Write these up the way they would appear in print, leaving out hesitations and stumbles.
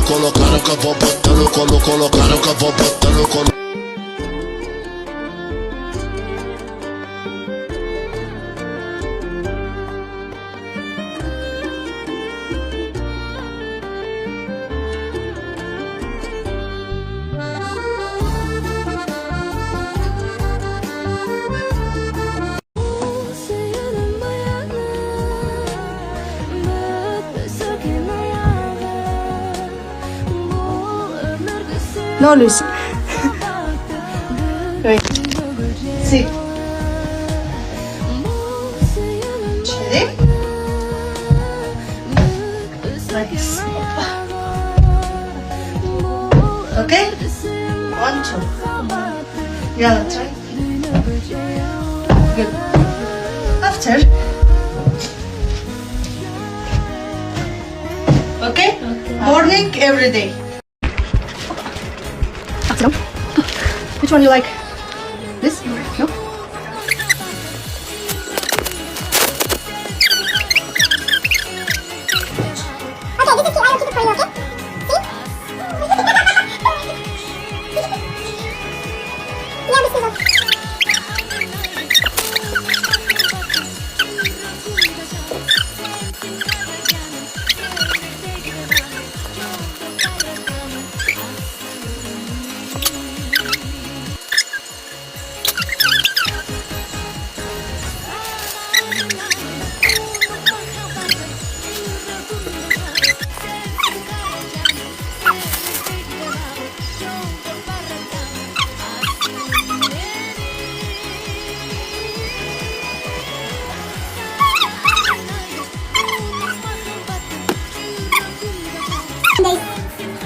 colocaram que eu vou botando, colocaram que eu vou botando, No, Lucy. Wait. See. Ready? Like this. Okay? 1, 2. Yeah, that's right. Good. After. Okay? Morning every day. Which one you like? This? No?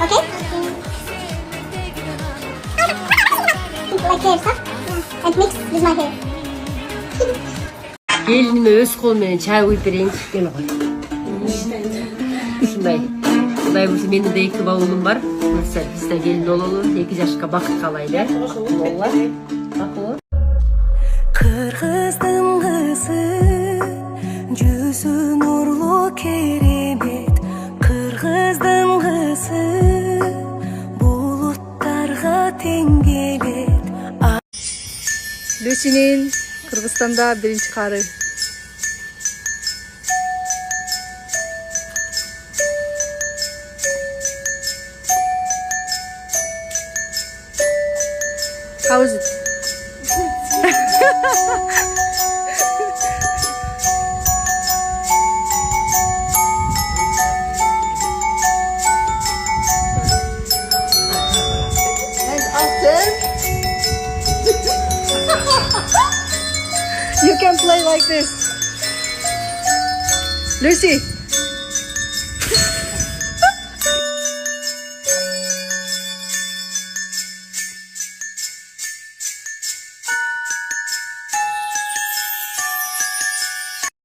Okay? Like hair, huh? And mix with my hair. Gelinime öz kolumdan çay koyup vereyim. Gel bakalım. Şunday. Şunday burası benim de 2 bavulum var. Mesela biz de gelin olalım. 2 yaşka bakıp kalayla. Valla. Bak o. Kırgızdın kızı, yüzü nurlu keremet. Kırgızdın kızı, bulutlarga tengelet. Lucy'nin Kırgızistan'da birinci karı. How is it? And after you can play like this. Lucy.